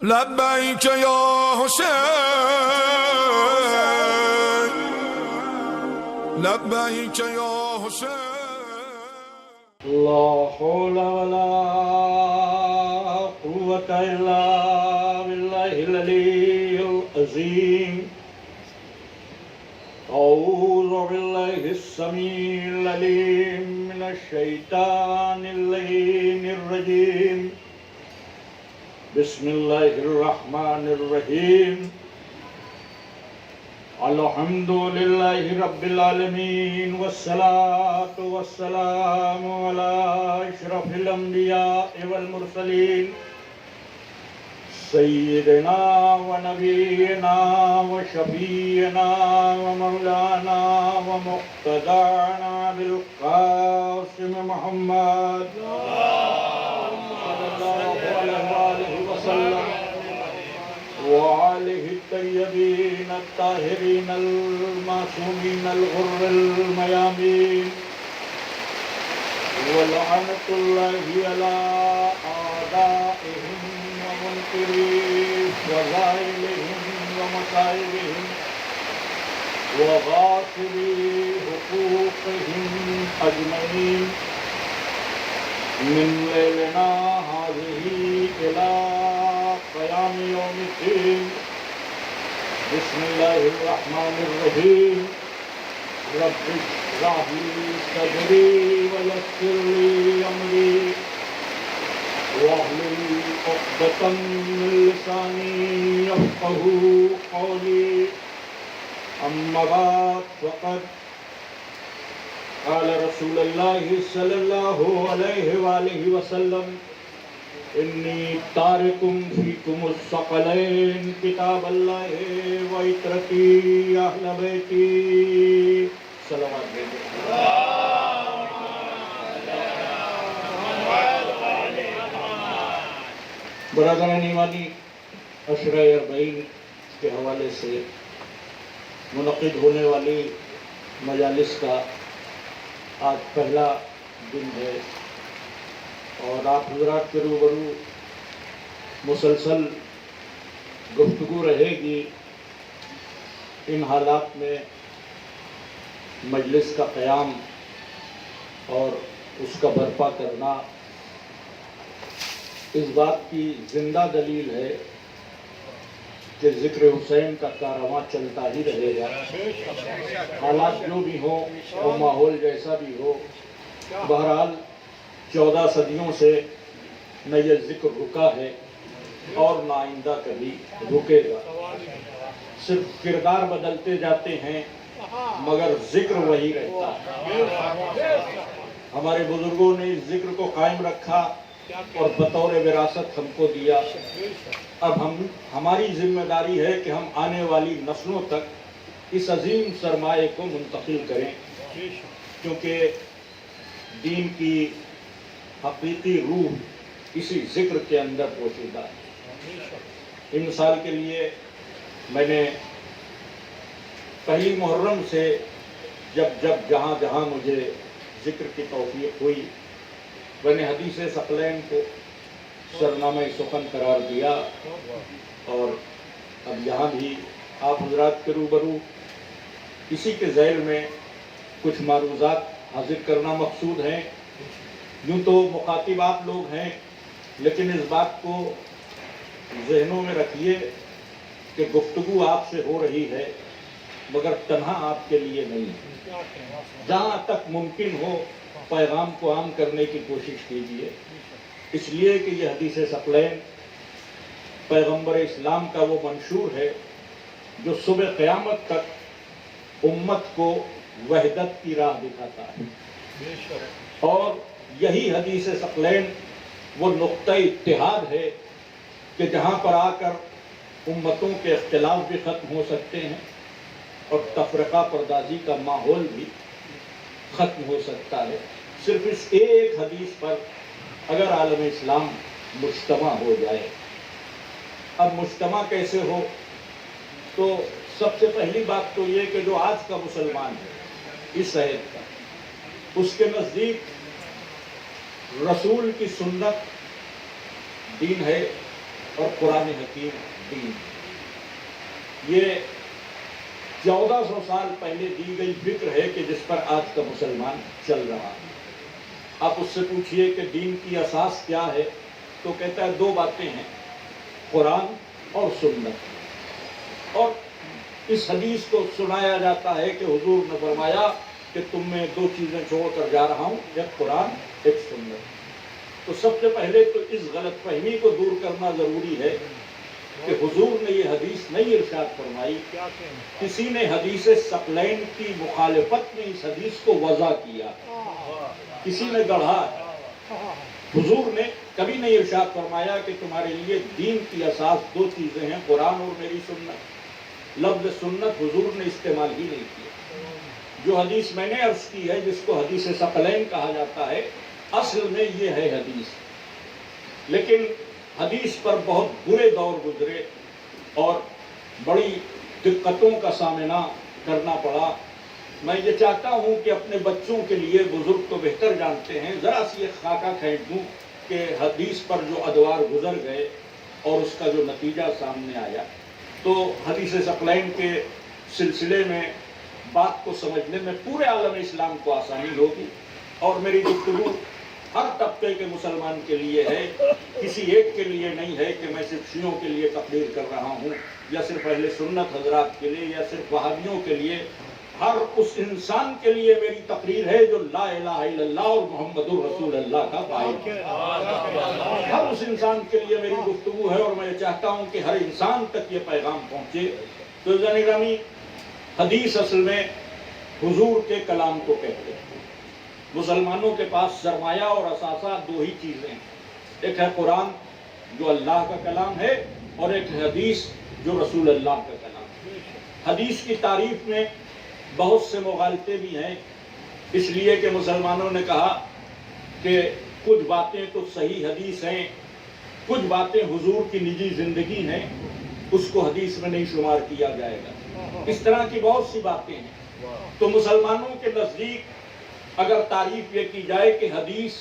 لبیک یا حسین لبیک یا حسین لا حول ولا قوة إلا بالله العلي العظيم أعوذ بالله السميع العليم من الشيطان اللعين الرجيم بسم الله الرحمن الرحيم الحمد لله رب العالمين والصلاة والسلام على أشرف الأنبياء والمرسلين سيدنا ونبينا وشفيعنا ومولانا ومقتدانا بالقاسم محمد صلى الله عليه وسلم وآله الطيبين الطاهرين المعصومين الغر الميامين ولعنة الله على أعدائهم ومنكري فضائلهم ومصائبهم وغاصبي حقوقهم أجمعين من ليلنا هذه إلى قيام يوم الدين بسم الله الرحمن الرحيم رب اشرح لي صدري ويسر لي أمري واحلل عقدة من لساني يفقهوا قولي أما بعد فقد قال رسول الله صلى الله عليه وآله وسلم إني تارك فيكم الثقلين كتاب الله وعترتي أهل بيتي صلوات برادران ایمانی عشرہ اربعین کے حوالے سے منعقد ہونے والی مجالس کا آج پہلا دن ہے اور آپ حضرات کے روبرو مسلسل گفتگو رہے گی ان حالات میں مجلس کا قیام اور اس کا برپا کرنا اس بات کی زندہ دلیل ہے کہ ذکر حسین کا کارواں چلتا ہی رہے گا، حالات جو بھی ہوں اور ماحول جیسا بھی ہو۔ بہرحال 14 صدیوں سے نہ یہ ذکر رکا ہے اور نہ آئندہ کبھی رکے گا، صرف کردار بدلتے جاتے ہیں مگر ذکر وہی رہتا ہے۔ ہمارے بزرگوں نے اس ذکر کو قائم رکھا اور بطور وراثت ہم کو دیا۔ اب ہماری ذمہ داری ہے کہ ہم آنے والی نسلوں تک اس عظیم سرمایہ کو منتقل کریں، کیونکہ دین کی حقیقی روح اسی ذکر کے اندر پوشیدہ ہے۔ ان مثال کے لیے میں نے پہلی محرم سے جب جہاں مجھے ذکر کی توفیق ہوئی، میں نے حدیث ثقلین کو سرنامہ سخن قرار دیا، اور اب یہاں بھی آپ حضرات کے روبرو اسی کے ذیل میں کچھ معروضات حاضر کرنا مقصود ہیں۔ یوں تو مخاطب آپ لوگ ہیں، لیکن اس بات کو ذہنوں میں رکھیے کہ گفتگو آپ سے ہو رہی ہے مگر تنہا آپ کے لیے نہیں ہے۔ جہاں تک ممکن ہو پیغام کو عام کرنے کی کوشش کیجیے، اس لیے کہ یہ حدیث ثقلین پیغمبر اسلام کا وہ منشور ہے جو صبح قیامت تک امت کو وحدت کی راہ دکھاتا ہے، اور یہی حدیث ثقلین وہ نقطہ اتحاد ہے کہ جہاں پر آ کر امتوں کے اختلاف بھی ختم ہو سکتے ہیں اور تفرقہ پردازی کا ماحول بھی ختم ہو سکتا ہے، صرف اس ایک حدیث پر اگر عالم اسلام مجتمع ہو جائے۔ اب مجتمع کیسے ہو؟ تو سب سے پہلی بات تو یہ کہ جو آج کا مسلمان ہے اس عہد کا، اس کے نزدیک رسول کی سنت دین ہے اور قرآن حکیم دین۔ یہ 1400 سال پہلے دی گئی فکر ہے کہ جس پر آج کا مسلمان چل رہا ہے۔ آپ اس سے پوچھئے کہ دین کی اساس کیا ہے، تو کہتا ہے 2 باتیں ہیں، قرآن اور سنت۔ اور اس حدیث کو سنایا جاتا ہے کہ حضور نے فرمایا کہ تم میں 2 چیزیں چھوڑ کر جا رہا ہوں، ایک قرآن ایک سنت۔ تو سب سے پہلے تو اس غلط فہمی کو دور کرنا ضروری ہے کہ حضور نے یہ حدیث نہیں ارشاد فرمائی، کسی نے حدیث ثقلین کی مخالفت میں اس حدیث کو وضع کیا، کسی نے گڑھا ہے۔ حضور نے کبھی نہیں ارشاد فرمایا کہ تمہارے لیے دین کی اساس 2 چیزیں ہیں، قرآن اور میری سنت۔ لفظ سنت حضور نے استعمال ہی نہیں کیا۔ جو حدیث میں نے عرض کی ہے، جس کو حدیث ثقلین کہا جاتا ہے، اصل میں یہ ہے حدیث، لیکن حدیث پر بہت برے دور گزرے اور بڑی دقتوں کا سامنا کرنا پڑا۔ میں یہ چاہتا ہوں کہ اپنے بچوں کے لیے، بزرگ تو بہتر جانتے ہیں، ذرا سی ایک خاکہ کھینچ دوں کہ حدیث پر جو ادوار گزر گئے اور اس کا جو نتیجہ سامنے آیا۔ تو حدیث ثقلین کے سلسلے میں بات کو سمجھنے میں پورے عالم اسلام کو آسانی ہوگی، اور میری گفتگو ہر طبقے کے مسلمان کے لیے ہے، کسی ایک کے لیے نہیں ہے کہ میں صرف شیعوں کے لیے تقریر کر رہا ہوں، یا صرف اہل سنت حضرات کے لیے، یا صرف وہابیوں کے لیے۔ ہر اس انسان کے لیے میری تقریر ہے جو لا الہ الا اللہ اور محمد رسول اللہ کا قائل ہے۔ ہر اس انسان کے لیے میری گفتگو ہے، اور میں چاہتا ہوں کہ ہر انسان تک یہ پیغام پہنچے۔ تو عزیزان گرامی، حدیث اصل میں حضور کے کلام کو کہتے ہیں۔ مسلمانوں کے پاس سرمایہ اور اثاثہ 2 ہی چیزیں ہیں، ایک ہے قرآن جو اللہ کا کلام ہے، اور ایک حدیث جو رسول اللہ کا کلام ہے۔ حدیث کی تعریف میں بہت سے مغالطے بھی ہیں، اس لیے کہ مسلمانوں نے کہا کہ کچھ باتیں تو صحیح حدیث ہیں، کچھ باتیں حضور کی نجی زندگی ہیں، اس کو حدیث میں نہیں شمار کیا جائے گا۔ اس طرح کی بہت سی باتیں ہیں۔ تو مسلمانوں کے نزدیک اگر تعریف یہ کی جائے کہ حدیث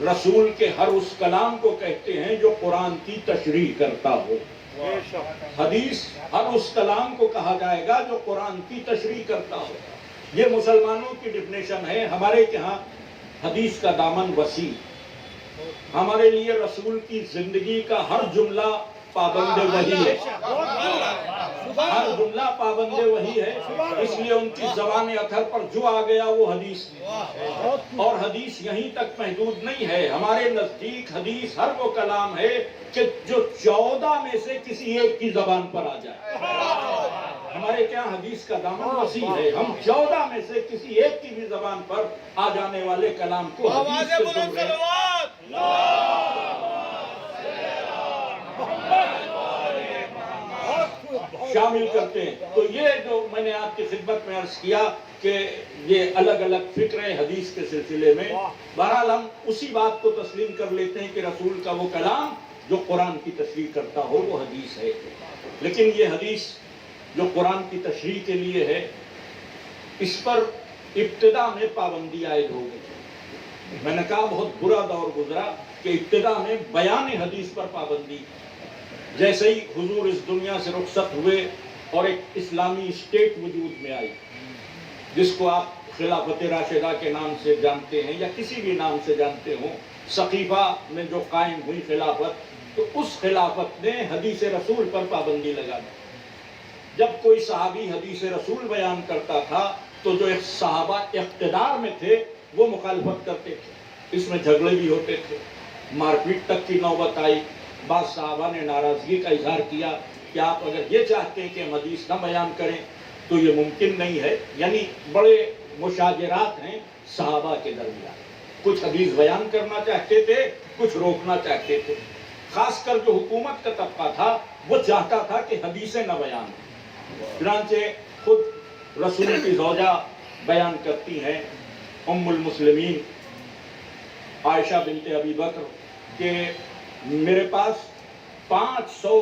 رسول کے ہر اس کلام کو کہتے ہیں جو قرآن کی تشریح کرتا ہو، حدیث ہر اس کلام کو کہا جائے گا جو قرآن کی تشریح کرتا ہو۔ یہ مسلمانوں کی ڈیفینیشن ہے۔ ہمارے یہاں حدیث کا دامن وسیع، ہمارے لیے رسول کی زندگی کا ہر جملہ پابند وحی ہے، ہر جملہ پابند وحی ہے، اس لیے ان کی زبان اطہر پر جو آ گیا وہ حدیث ہے۔ اور حدیث یہیں تک محدود نہیں ہے، ہمارے نزدیک حدیث ہر وہ کلام ہے کہ جو 14 میں سے کسی ایک کی زبان پر آ جائے۔ ہمارے کیا حدیث کا دامن وسیع ہے، ہم 14 میں سے کسی ایک کی بھی زبان پر آ جانے والے کلام کو حدیث سے سن رہے ہیں۔ شامل کرتے ہیں۔ تو یہ جو میں نے آپ کی خدمت میں عرض کیا کہ یہ الگ الگ فکریں حدیث کے سلسلے میں، بہرحال ہم اسی بات کو تسلیم کر لیتے ہیں کہ رسول کا وہ کلام جو قرآن کی تشریح کرتا ہو وہ حدیث ہے۔ لیکن یہ حدیث جو قرآن کی تشریح کے لیے ہے، اس پر ابتدا میں پابندی عائد ہو گئی۔ میں نے کہا بہت برا دور گزرا کہ ابتدا میں بیان حدیث پر پابندی، جیسے ہی حضور اس دنیا سے رخصت ہوئے اور ایک اسلامی اسٹیٹ وجود میں آئی، جس کو آپ خلافت راشدہ کے نام سے جانتے ہیں یا کسی بھی نام سے جانتے ہوں، سقیفہ میں جو قائم ہوئی خلافت، تو اس خلافت نے حدیث رسول پر پابندی لگا دی۔ جب کوئی صحابی حدیث رسول بیان کرتا تھا تو جو ایک صحابہ اقتدار میں تھے وہ مخالفت کرتے تھے، اس میں جھگڑے بھی ہوتے تھے، مار پیٹ تک کی نوبت آئی۔ بعض صحابہ نے ناراضگی کا اظہار کیا کہ آپ اگر یہ چاہتے ہیں کہ ہم حدیث نہ بیان کریں تو یہ ممکن نہیں ہے۔ یعنی بڑے مشاجرات ہیں صحابہ کے درمیان، کچھ حدیث بیان کرنا چاہتے تھے، کچھ روکنا چاہتے تھے۔ خاص کر جو حکومت کا طبقہ تھا وہ چاہتا تھا کہ حدیثیں نہ بیان ہوں۔ چنانچہ خود رسول کی زوجہ بیان کرتی ہیں، ام المسلمین عائشہ بنت ابی بکر، کہ میرے پاس 500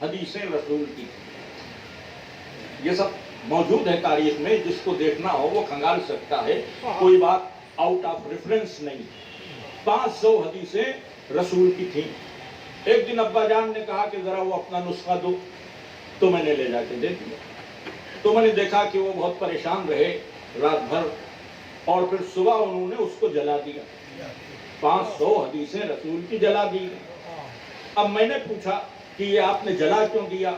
حدیثیں رسول کی تھیں۔ یہ سب موجود ہے تاریخ میں، جس کو دیکھنا ہو وہ کھنگال سکتا ہے، کوئی بات آؤٹ آف ریفرنس نہیں۔ 500 حدیثیں رسول کی تھیں۔ ایک دن ابا جان نے کہا کہ ذرا وہ اپنا نسخہ دو، تو میں نے لے جا کے دے دیا۔ تو میں نے دیکھا کہ وہ بہت پریشان رہے رات بھر، اور پھر صبح انہوں نے اس کو جلا دیا۔ 500 حدیثیں رسول کی جلا دی گئی۔ اب میں نے پوچھا کہ یہ آپ نے جلا کیوں دیا؟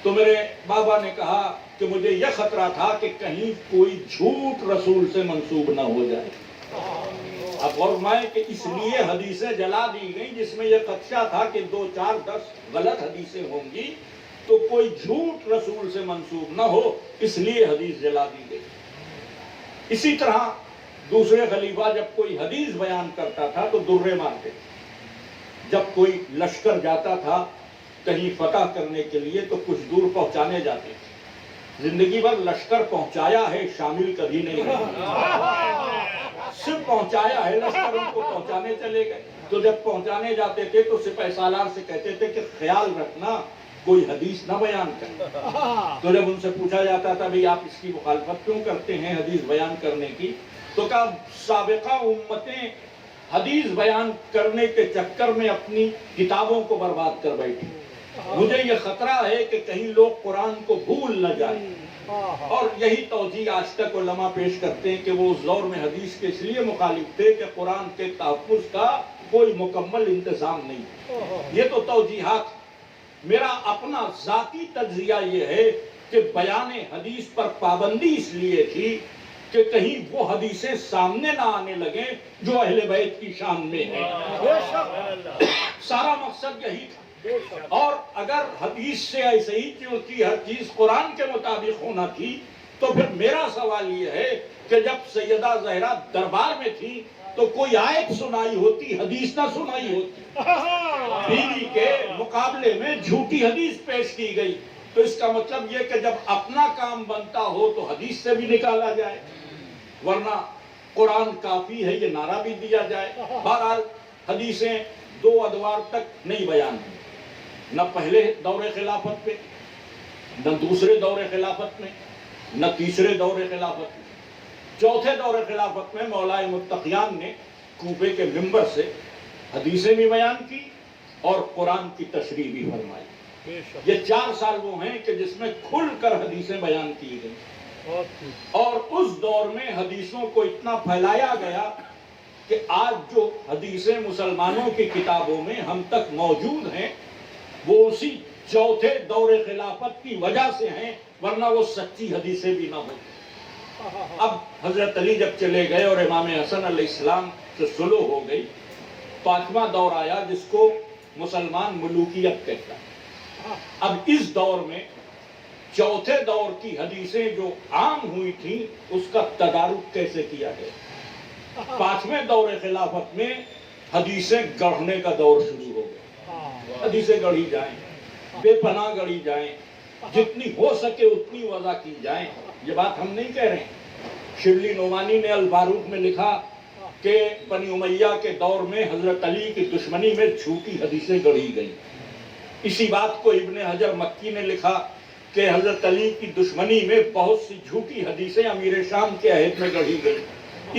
تو میرے بابا نے کہا کہ مجھے یہ خطرہ تھا کہ کہیں کوئی جھوٹ رسول سے منسوب نہ ہو جائے۔ اب اور میں کہ اس لیے حدیثیں جلا دی گئیں جس میں یہ خدشہ تھا کہ 2 4 10 غلط حدیثیں ہوں گی تو کوئی جھوٹ رسول سے منسوب نہ ہو، اس لیے حدیث جلا دی گئی۔ اسی طرح دوسرے خلیفہ جب کوئی حدیث بیان کرتا تھا تو درے مارتے تھے۔ جب کوئی لشکر جاتا تھا کہیں فتح کرنے کے لیے تو کچھ دور پہنچانے جاتے تھے۔ زندگی بھر لشکر پہنچایا ہے، شامل کبھی نہیں رہا، صرف پہنچایا ہے، لشکر ان کو پہنچانے چلے گئے۔ تو جب پہنچانے جاتے تھے تو سپہ سالار سے کہتے تھے کہ خیال رکھنا کوئی حدیث نہ بیان کرے۔ تو جب ان سے پوچھا جاتا تھا بھئی آپ اس کی مخالفت کیوں کرتے ہیں حدیث بیان کرنے کی، تو کہا سابقہ امتیں حدیث بیان کرنے کے چکر میں اپنی کتابوں کو برباد کر بیٹھی، مجھے یہ خطرہ ہے کہ کہیں لوگ قرآن کو بھول نہ جائیں۔ اور یہی توجیہ آج تک علماء پیش کرتے ہیں کہ وہ اس دور میں حدیث کے اس لیے مخالف تھے کہ قرآن کے تحفظ کا کوئی مکمل انتظام نہیں۔ یہ تو توجیہات۔ میرا اپنا ذاتی تجزیہ یہ ہے کہ بیان حدیث پر پابندی اس لیے تھی کہ کہیں وہ حدیثیں سامنے نہ آنے لگیں جو اہل بیت کی شان میں ہیں۔ سارا مقصد یہی تھا۔ اور اگر حدیث سے ایسے ہی کی ہر چیز قرآن کے مطابق ہونا تھی تو پھر میرا سوال یہ ہے کہ جب سیدہ زہرا دربار میں تھی تو کوئی آیت سنائی ہوتی، حدیث نہ سنائی ہوتی۔ بیوی کے مقابلے میں جھوٹی حدیث پیش کی گئی، تو اس کا مطلب یہ کہ جب اپنا کام بنتا ہو تو حدیث سے بھی نکالا جائے، ورنہ قرآن کافی ہے یہ نعرہ بھی دیا جائے۔ بہرحال حدیثیں 2 ادوار تک نہیں بیان ہوئی، نہ پہلے دور خلافت پہ، نہ دوسرے دور خلافت میں، نہ تیسرے دور خلافت میں۔ چوتھے دور خلافت میں مولائے متقیان نے کوفے کے منبر سے حدیثیں بھی بیان کی اور قرآن کی تشریح بھی فرمائی۔ یہ 4 سال وہ ہیں کہ جس میں کھل کر حدیثیں بیان کی گئی، اور اس دور میں حدیثوں کو اتنا پھیلایا گیا کہ آج جو حدیثیں مسلمانوں کی کتابوں میں ہم تک موجود ہیں وہ اسی چوتھے دور خلافت کی وجہ سے ہیں، ورنہ وہ سچی حدیثیں بھی نہ ہوتی۔ اب حضرت علی جب چلے گئے اور امام حسن علیہ السلام سے صلح ہو گئی، 5واں دور آیا جس کو مسلمان ملوکیت کہتا ہے۔ اب اس دور میں چوتھے دور کی حدیثیں جو عام ہوئی تھیں اس کا تدارک کیسے کیا گیا۔ 5ویں دور خلافت میں حدیثیں گڑھنے کا دور شروع ہو گیا۔ حدیثیں گڑھی جائیں، بے پناہ گڑھی جائیں، جتنی ہو سکے اتنی وضع کی جائیں۔ یہ بات ہم نہیں کہہ رہے ہیں، شبلی نعمانی نے الفاروق میں لکھا کہ بنی امیہ کے دور میں حضرت علی کی دشمنی میں جھوٹی حدیثیں گڑھی گئیں۔ اسی بات کو ابن حجر مکی نے لکھا کہ حضرت علی کی دشمنی میں بہت سی جھوٹی حدیثیں امیر شام کے عہد میں گڑھی گئیں۔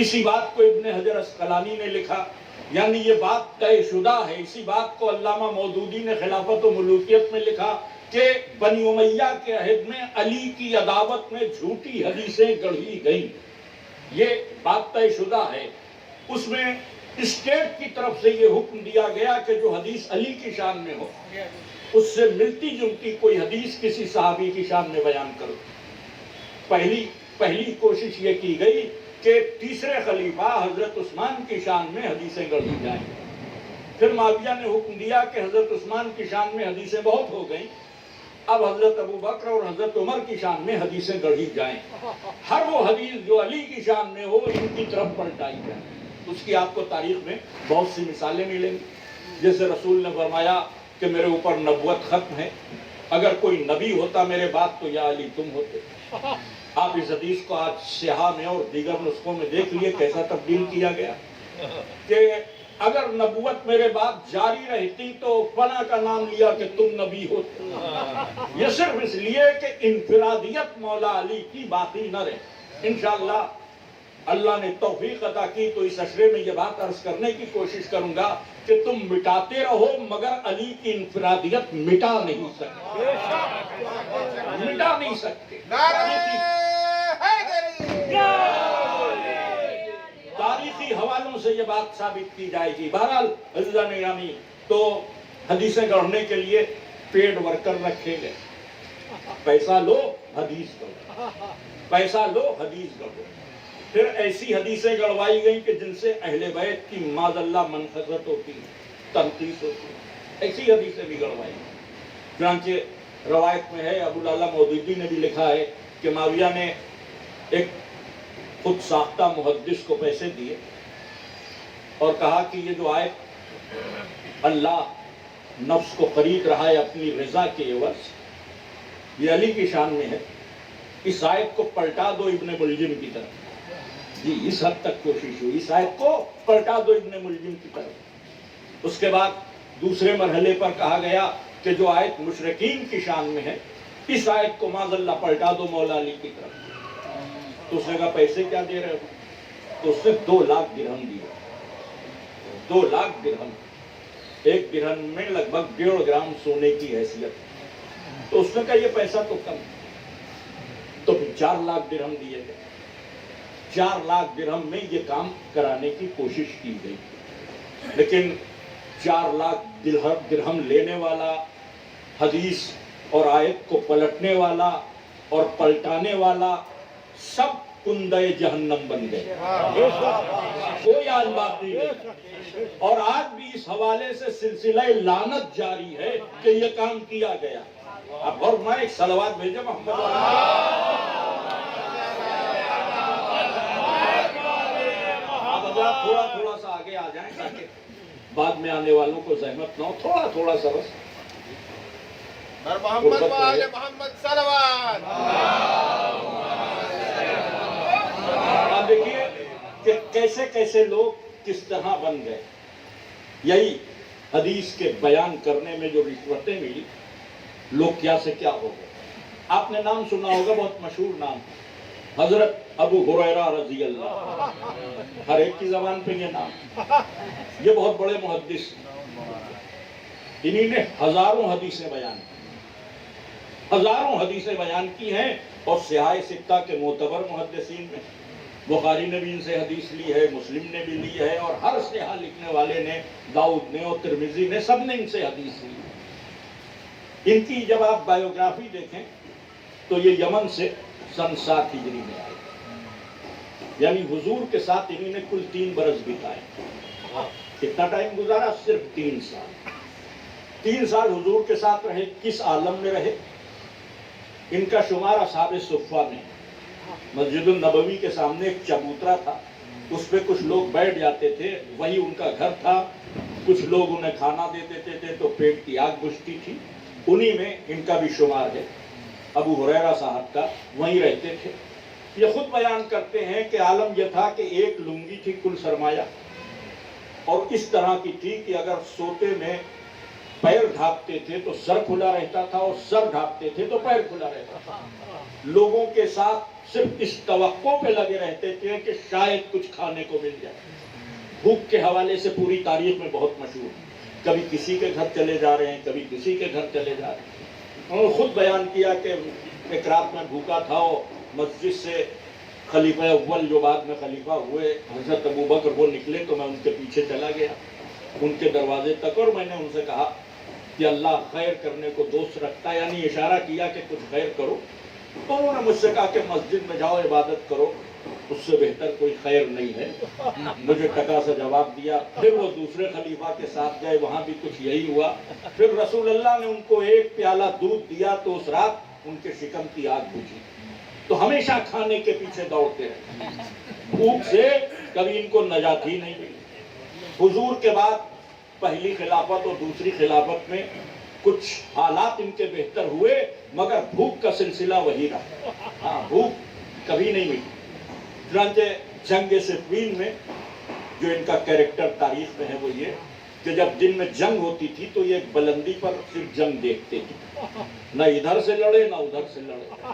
اسی بات کو ابن حجر اسقلانی نے لکھا، یعنی یہ بات طے شدہ ہے۔ اسی بات کو علامہ مودودی نے خلافت و ملوکیت میں لکھا کہ بنی امیہ کے عہد میں علی کی عداوت میں جھوٹی حدیثیں گڑھی گئیں۔ یہ بات طے شدہ ہے۔ اس میں اسٹیٹ کی طرف سے یہ حکم دیا گیا کہ جو حدیث علی کی شان میں ہو اس سے ملتی جلتی کوئی حدیث کسی صحابی کی شان میں بیان کرو۔ پہلی کوشش یہ کی گئی کہ تیسرے خلیفہ حضرت عثمان کی شان میں حدیثیں گڑھی جائیں۔ پھر معاویہ نے حکم دیا کہ حضرت عثمان کی شان میں حدیثیں بہت ہو گئیں، اب حضرت ابو بکر اور حضرت عمر کی شان میں حدیثیں گڑھی جائیں۔ ہر وہ حدیث جو علی کی شان میں ہو ان کی طرف پلٹائی جائے۔ اس کی آپ کو تاریخ میں بہت سی مثالیں ملیں گی۔ جیسے رسول نے فرمایا کہ میرے اوپر نبوت ختم ہے، اگر کوئی نبی ہوتا میرے بعد تو یا علی تم ہوتے۔ آپ اس حدیث کو آج سیاہ میں اور دیگر نسخوں میں دیکھ لیے کیسا تبدیل کیا گیا کہ اگر نبوت میرے بعد جاری رہتی تو فلاں کا نام لیا کہ تم نبی ہوتے۔ یہ صرف اس لیے کہ انفرادیت مولا علی کی باقی نہ رہے۔ انشاءاللہ اللہ نے توفیق عطا کی تو اس عشرے میں یہ بات عرض کرنے کی کوشش کروں گا کہ تم مٹاتے رہو مگر علی کی انفرادیت مٹا نہیں سکتے، مٹا نہیں سکتے۔ تاریخی حوالوں سے یہ بات ثابت کی جائے گی۔ بہرحال عزیزان گرامی، تو حدیثیں گڑھنے کے لیے پیڈ ورکر رکھے گئے، پیسہ لو حدیث گڑھو، پیسہ لو حدیث گڑھو۔ پھر ایسی حدیثیں گڑوائی گئیں کہ جن سے اہل بیت کی معاذ اللہ منخرط ہوتی ہے، تنقیص ہوتی ہے، ایسی حدیثیں بھی گڑوائی گئیں۔ چنانچہ روایت میں ہے، ابو العلا مودودی نے بھی لکھا ہے کہ معاویہ نے ایک خود ساختہ محدث کو پیسے دیے اور کہا کہ یہ جو آیت اللہ نفس کو خرید رہا ہے اپنی رضا کے عوض، یہ علی کی شان میں ہے، اس آیت کو پلٹا دو ابن ملجم کی طرف۔ جی اس حد تک کوشش ہوئی، اس آیت کو پلٹا دو ابن ملجم کی طرف۔ اس کے بعد دوسرے مرحلے پر کہا گیا کہ جو آیت مشرکین کی شان میں ہے، اس آیت کو معاذ اللہ پلٹا دو مولا علی کی طرف۔ تو اس نے کہا پیسے کیا دے رہے ہو؟ تو اس نے 2 لاکھ درہم دیے، 2 لاکھ درہم، ایک درہم میں لگ بھگ 1.5 گرام سونے کی حیثیت۔ تو اس نے کہا یہ پیسہ تو کم، تو پھر 4 لاکھ درہم دیے گئے۔ 4 لاکھ درہم میں یہ کام کرانے کی کوشش کی گئی، لیکن 4 لاکھ درہم لینے والا، حدیث اور آیت کو پلٹنے والا اور پلٹانے والا، سب کندہ جہنم بن گئے، کوئی آج باقی نہیں۔ اور آج بھی اس حوالے سے سلسلہ لعنت جاری ہے کہ یہ کام کیا گیا۔ اب اور میں ایک صلوات بھیجے محمد، آپ تھوڑا تھوڑا سا آگے آ جائیں تاکہ بعد میں آنے والوں کو زحمت نہ ہو، تھوڑا تھوڑا سا بس۔ محمد وآل محمد صلوات۔ آپ دیکھیے کہ کیسے کیسے لوگ کس طرح بن گئے۔ یہی حدیث کے بیان کرنے میں جو رشوتیں ملی، لوگ کیا سے کیا ہو گئے۔ آپ نے نام سنا ہوگا، بہت مشہور نام، حضرت ابو ہریرہ رضی اللہ، ہر ایک کی زبان پہ یہ نام۔ یہ بہت بڑے محدث، انہی نے ہزاروں حدیثیں بیان کی، ہزاروں حدیثیں بیان کی ہیں، اور سیاہ ستہ کے معتبر محدثین میں بخاری نے بھی ان سے حدیث لی ہے، مسلم نے بھی لی ہے، اور ہر سیاہ لکھنے والے نے، داؤد نے اور ترمذی نے، سب نے ان سے حدیث لی۔ ان کی جب آپ بایوگرافی دیکھیں تو یہ یمن سے سن 7 ہجری میں آئے، یعنی حضور کے ساتھ انہی نے کل 3 برس بتائے۔ کتنا ٹائم گزارا؟ صرف 3 سال۔ 3 سال حضور کے ساتھ رہے، کس عالم میں رہے؟ ان کا شمار اصحاب صفہ میں۔ مسجد النبوی کے سامنے ایک چبوترا تھا، اس پہ کچھ لوگ بیٹھ جاتے تھے، وہی ان کا گھر تھا۔ کچھ لوگ انہیں کھانا دے دیتے تھے تو پیٹ کی آگ بجھتی تھی، انہی میں ان کا بھی شمار ہے۔ ابو ہریرہ صاحب کا وہیں رہتے تھے۔ یہ خود بیان کرتے ہیں کہ عالم یہ تھا کہ ایک لنگی تھی کل سرمایہ، اور اس طرح کی تھی کہ اگر سوتے میں پیر ڈھانپتے تھے تو سر کھلا رہتا تھا، اور سر ڈھانپتے تھے تو پیر کھلا رہتا تھا۔ لوگوں کے ساتھ صرف اس توقع پہ لگے رہتے تھے کہ شاید کچھ کھانے کو مل جائے۔ بھوک کے حوالے سے پوری تاریخ میں بہت مشہور، کبھی کسی کے گھر چلے جا رہے ہیں، کبھی کسی کے گھر چلے جا رہے ہیں۔ انہوں نے خود بیان کیا کہ ایک رات میں بھوکا تھا، اور مسجد سے خلیفہ اول جو بعد میں خلیفہ ہوئے حضرت ابوبکر وہ نکلے، تو میں ان کے پیچھے چلا گیا ان کے دروازے تک، اور میں نے ان سے کہا کہ اللہ خیر کرنے کو دوست رکھتا ہے، یعنی اشارہ کیا کہ کچھ خیر کرو۔ تو انہوں نے مجھ سے کہا کہ مسجد میں جاؤ، عبادت کرو، اس سے بہتر کوئی خیر نہیں ہے۔ مجھے ٹکا سا جواب دیا۔ پھر وہ دوسرے خلیفہ کے ساتھ گئے، وہاں بھی کچھ یہی ہوا۔ پھر رسول اللہ نے ان کو ایک پیالہ دودھ دیا تو اس رات ان کے شکم کی آگ بجھی۔ تو ہمیشہ کھانے کے پیچھے دوڑتے رہے، بھوک سے کبھی ان کو نجات ہی نہیں ملی۔ حضور کے بعد پہلی خلافت اور دوسری خلافت میں کچھ حالات ان کے بہتر ہوئے، مگر بھوک کا سلسلہ وہی رہا۔ ہاں، بھوک کبھی نہیں ملی۔ چنانچہ جنگ صفین میں جو ان کا کیریکٹر تاریخ میں ہے وہ یہ کہ جب دن میں جنگ ہوتی تھی تو یہ بلندی پر صرف جنگ دیکھتے تھے، نہ ادھر سے لڑے نہ ادھر سے لڑے،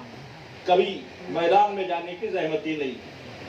کبھی میدان میں جانے کی زحمت ہی نہیں،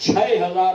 6000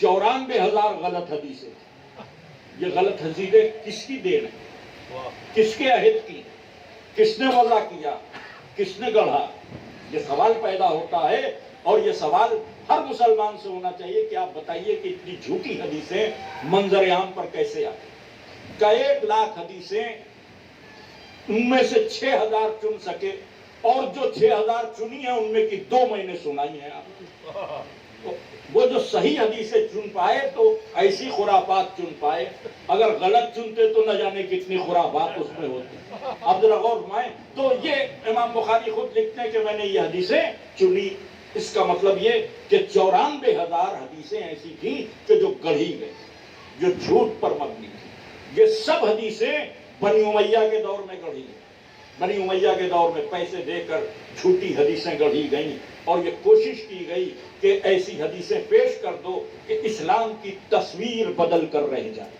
94,000 غلط حدیثیں. یہ غلط حدیثیں کس کی دین ہے؟ کس کے عہد کی؟ کس نے وضع کیا؟ کس نے گڑھا؟ یہ سوال پیدا ہوتا ہے، اور یہ سوال ہر مسلمان سے ہونا چاہیے کہ آپ بتائیے کہ اتنی جھوٹی حدیثیں منظر عام پر کیسے آئی؟ کہ 1,00,000 حدیثیں ان میں سے 6,000 چن سکے، اور جو 6,000 چنی ہیں ان میں کی 2 میں نے سنائی ہیں آپ. وہ جو صحیح حدیثیں چن پائے تو ایسی خرافات چن پائے، اگر غلط چنتے تو نہ جانے کتنی خرافات اس میں ہوتی. اب ذرا غور فرمائیں. تو یہ امام بخاری خود لکھتے ہیں کہ میں نے یہ حدیثیں چنی. اس کا مطلب یہ کہ 94,000 حدیثیں ایسی تھیں کہ جو گڑھی گئی، جو جھوٹ پر مبنی تھی. یہ سب حدیثیں بنی امیہ کے دور میں گڑھی گئی. بنی امیہ کے دور میں پیسے دے کر جھوٹی حدیثیں گڑھی گئیں، اور یہ کوشش کی گئی کہ ایسی حدیثیں پیش کر دو کہ اسلام کی تصویر بدل کر رہ جائے.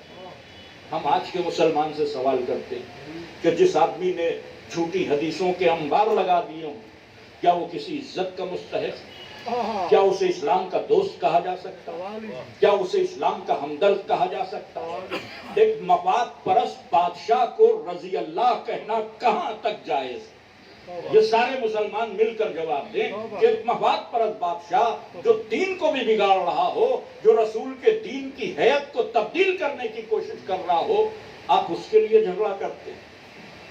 ہم آج کے مسلمان سے سوال کرتے ہیں کہ جس آدمی نے جھوٹی حدیثوں کے انبار لگا دیے ہوں، کیا وہ کسی عزت کا مستحق؟ کیا اسے اسلام کا دوست کہا جا سکتا؟ کیا اسے اسلام کا ہمدرد کہا جا سکتا؟ ایک مفاد پرست بادشاہ کو رضی اللہ کہنا کہاں تک جائز؟ یہ سارے مسلمان مل کر جواب دیں کہ ایک مفاد پرست بادشاہ جو دین کو بھی بگاڑ رہا ہو، جو رسول کے دین کی حیت کو تبدیل کرنے کی کوشش کر رہا ہو، آپ اس کے لیے جھگڑا کرتے ہیں؟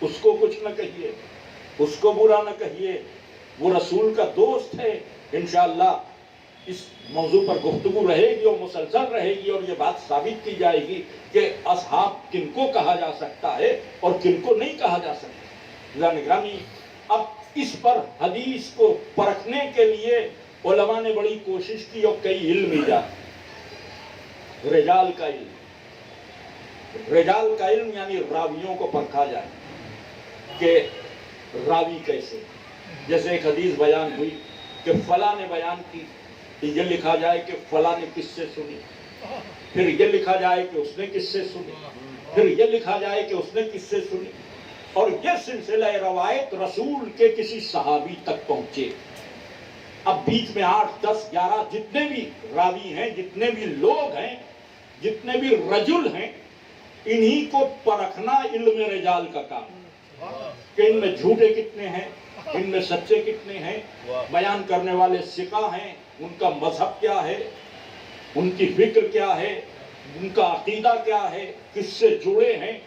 اس کو کچھ نہ کہیے، اس کو برا نہ کہیے. وہ رسول کا دوست ہے. انشاءاللہ اس موضوع پر گفتگو رہے گی اور مسلسل رہے گی، اور یہ بات ثابت کی جائے گی کہ اصحاب کن کو کہا جا سکتا ہے اور کن کو نہیں کہا جا سکتا. نگرانی، اب اس پر حدیث کو پرکھنے کے لیے علماء نے بڑی کوشش کی اور کئی علم ایجاد. رجال کا علم، رجال کا علم یعنی راویوں کو پرکھا جائے کہ راوی کیسے. جیسے ایک حدیث بیان ہوئی کہ فلاں نے بیان کی، یہ لکھا جائے کہ فلاں نے کس سے سنی، پھر یہ لکھا جائے کہ اس نے کس سے سنی، پھر یہ لکھا جائے کہ اس نے کس سے سنی، اور یہ سلسلہ روایت رسول کے کسی صحابی تک پہنچے. اب بیچ میں 8, 10, 11 جتنے بھی راوی ہیں، جتنے بھی لوگ ہیں، جتنے بھی رجل ہیں، انہی کو پرکھنا علم رجال کا کام ہے کہ ان میں جھوٹے کتنے ہیں، ان میں سچے کتنے ہیں، بیان کرنے والے ثقہ ہیں، ان کا مذہب کیا ہے، ان کی فکر کیا ہے، ان کا عقیدہ کیا ہے، کس سے جڑے ہیں.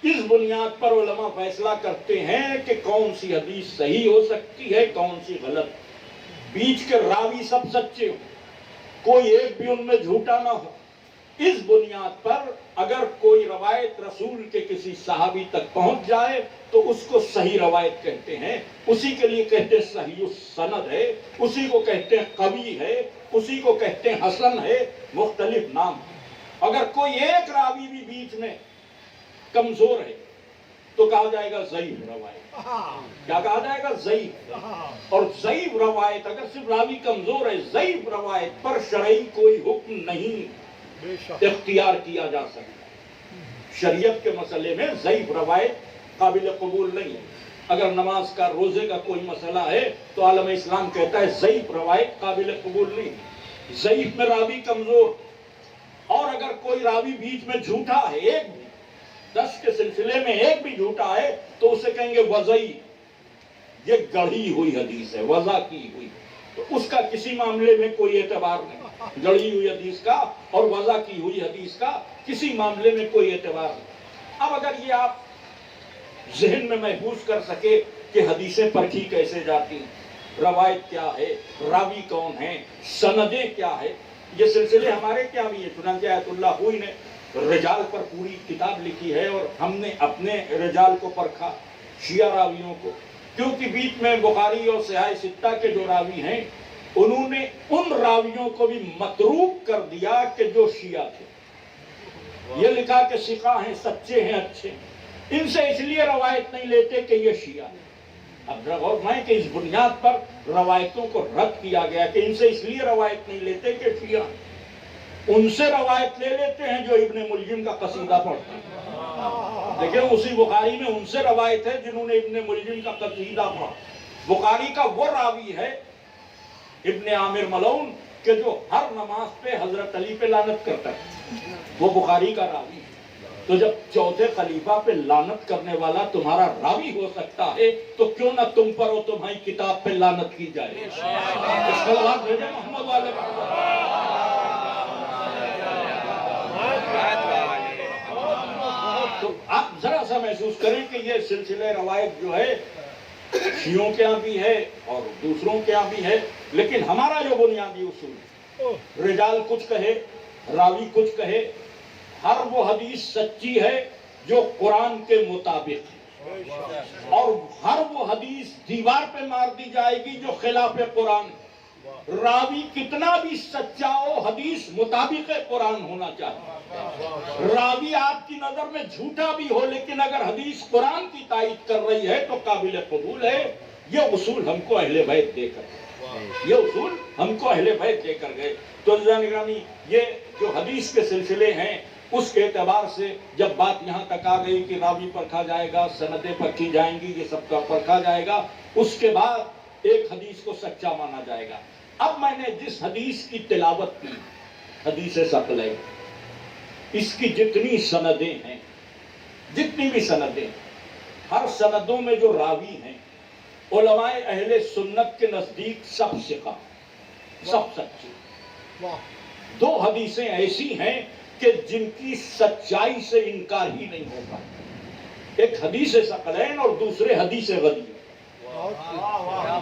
اس بنیاد پر علماء فیصلہ کرتے ہیں کہ کون سی حدیث صحیح ہو سکتی ہے، کون سی غلط. بیچ کے راوی سب سچے ہوں، کوئی ایک بھی ان میں جھوٹا نہ ہو. اس بنیاد پر اگر کوئی روایت رسول کے کسی صحابی تک پہنچ جائے تو اس کو صحیح روایت کہتے ہیں. اسی کے لیے کہتے ہیں صحیح السند ہے، اسی کو کہتے ہیں قوی ہے، اسی کو کہتے ہیں حسن ہے، مختلف نام. اگر کوئی ایک راوی بھی بیچ میں کمزور ہے تو کہا جائے گا ضعیف روایت. کیا کہا جائے گا؟ ضعیف. اور ضعیف روایت، اگر صرف راوی کمزور ہے، ضعیف روایت پر شرعی کوئی حکم نہیں اختیار کیا جا سکتا. شریعت کے مسئلے میں ضعیف روایت قابل قبول نہیں ہے. اگر نماز کا، روزے کا کوئی مسئلہ ہے تو عالم اسلام کہتا ہے ضعیف روایت قابل قبول نہیں. ضعیف میں راوی کمزور، اور اگر کوئی راوی بیچ میں جھوٹا ہے، ایک بھی 10 کے سلسلے میں ایک بھی جھوٹا ہے تو اسے کہیں گے وضعی. یہ گڑھی ہوئی حدیث ہے، وضع کی ہوئی، تو اس کا کسی معاملے میں کوئی اعتبار نہیں. گڑھی ہوئی حدیث کا اور وضع کی ہوئی حدیث کا کسی معاملے میں کوئی اعتبار نہیں. اب اگر یہ آپ ذہن میں محفوظ کر سکے کہ حدیثیں پرکھی کیسے جاتی ہیں، روایت کیا ہے، راوی کون ہیں، سندیں کیا ہے، یہ سلسلے ہمارے کیا بھی ہے. چنانچہ آیت اللہ ہوئی نے رجال پر پوری کتاب لکھی ہے، اور ہم نے اپنے رجال کو پرکھا، شیعہ راویوں کو، کیونکہ بیچ میں بخاری اور صحاح ستہ کے جو راوی ہیں انہوں نے ان راویوں کو بھی متروک کر دیا کہ جو شیعہ تھے. یہ لکھا کہ ثقہ ہیں، سچے ہیں، اچھے، ان سے اس لیے روایت نہیں لیتے کہ یہ شیعہ ہیں. اب غور میں کہ اس بنیاد پر روایتوں کو رد کیا گیا کہ ان سے اس لیے روایت نہیں لیتے کہ شیعہ ہیں. ان سے روایت لے لیتے ہیں جو ابن ملجم کا قصیدہ پڑھتے ہیں. دیکھیں اسی بخاری میں ان سے روایت ہے جنہوں نے ابن ملجم کا قصیدہ پڑھا. بخاری کا وہ راوی ہے ابن عامر ملعون کہ جو ہر نماز پہ حضرت علی پہ لعنت کرتا ہے، وہ بخاری کا راوی ہے۔ تو جب چوتھے خلیفہ پہ لعنت کرنے والا تمہارا راوی ہو سکتا ہے تو کیوں نہ تم پر اور تمہاری کتاب پہ لعنت کی جائے؟ صلوات بھیجیں محمد والے تو آپ ذرا سا محسوس کریں کہ یہ سلسلے روایت جو ہے شیعوں کے ہاں بھی ہے اور دوسروں کے ہاں بھی ہے، لیکن ہمارا جو بنیادی اصول ہے، رجال کچھ کہے راوی کچھ کہے، ہر وہ حدیث سچی ہے جو قرآن کے مطابق ہے، اور ہر وہ حدیث دیوار پہ مار دی جائے گی جو خلاف قرآن ہے۔ راوی کتنا بھی سچا ہو، حدیث مطابق قرآن ہونا چاہیے۔ راوی آپ کی نظر میں جھوٹا بھی ہو لیکن اگر حدیث قرآن کی تائید کر رہی ہے تو قابل قبول ہے۔ یہ اصول ہم کو اہل بیت دے کر گئے، یہ اصول ہم کو اہل بیت دے کر گئے۔ تو عزیزان گرامی، یہ جو حدیث کے سلسلے ہیں اس اعتبار سے جب بات یہاں تک آ گئی کہ راوی پرکھا جائے گا، سندیں پرکھی جائیں گی، یہ سب کا پرکھا جائے گا، اس کے بعد ایک حدیث کو سچا مانا جائے گا۔ اب میں نے جس حدیث کی تلاوت کی، حدیث ثقلین، اس کی جتنی سندیں ہیں، جتنی بھی سندیں، ہر سندوں میں جو راوی ہیں علماء اہل سنت کے نزدیک سب ثقہ، سب سچے۔ دو حدیثیں ایسی ہیں کہ جن کی سچائی سے انکار ہی نہیں ہوگا، ایک حدیث ثقلین اور دوسرے حدیث غدیر۔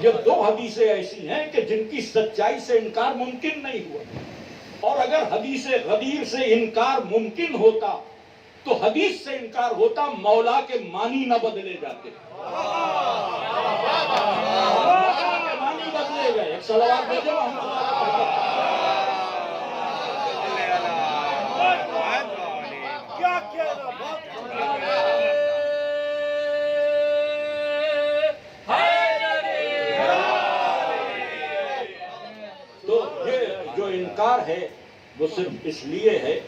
یہ دو حدیثیں ایسی ہیں کہ جن کی سچائی سے انکار ممکن نہیں ہوا، اور اگر حدیث غدیر سے انکار ممکن ہوتا تو حدیث سے انکار ہوتا، مولا کے معنی نہ بدلے جاتے، مولا کے معنی بدلے گئے۔ ایک صلوات بھیجو محمد۔ انکار ہے وہ صرف اس لیے ہے،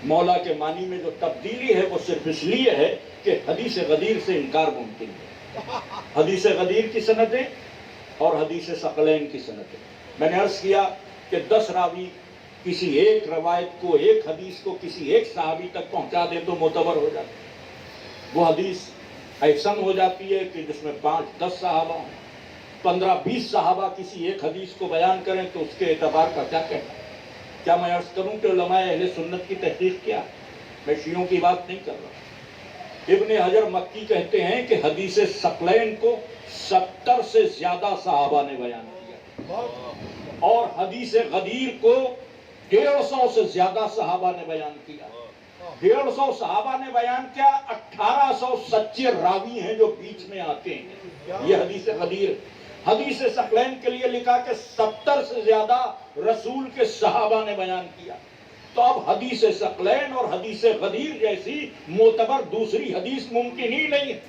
مولا کے معنی میں جو تبدیلی ہے وہ صرف اس لیے ہے کہ حدیث غدیر سے انکار ممکن ہے۔ حدیث غدیر کی سندیں اور حدیث ثقلین کی سندیں، میں نے عرض کیا کہ 10 راوی کسی ایک روایت کو، ایک حدیث کو کسی ایک صحابی تک پہنچا دے تو معتبر ہو جاتی ہے۔ وہ حدیث ایسن ہو جاتی ہے کہ جس میں 5-10 صحابہ ہوں، 15-20 صحابہ کسی ایک حدیث کو بیان کریں تو اس کے اعتبار کا کیا کہنا؟ کیا میں عرض کروں کہ علماء اہل سنت کی تحقیق کیا؟ میں شیعوں کی بات نہیں کر رہا۔ ابن حجر مکی کہتے ہیں کہ حدیث ثقلین کو 70 سے زیادہ صحابہ نے بیان کیا، اور حدیث غدیر کو 150 سے زیادہ صحابہ نے بیان کیا۔ 150 صحابہ نے بیان کیا، 1800 سچے راوی ہیں جو بیچ میں آتے ہیں۔ یہ حدیث غدیر۔ حدیث ثقلین کے لیے لکھا کہ 70 سے زیادہ رسول کے صحابہ نے بیان کیا۔ تو اب حدیث ثقلین اور حدیث غدیر جیسی معتبر دوسری حدیث ممکن ہی نہیں ہے۔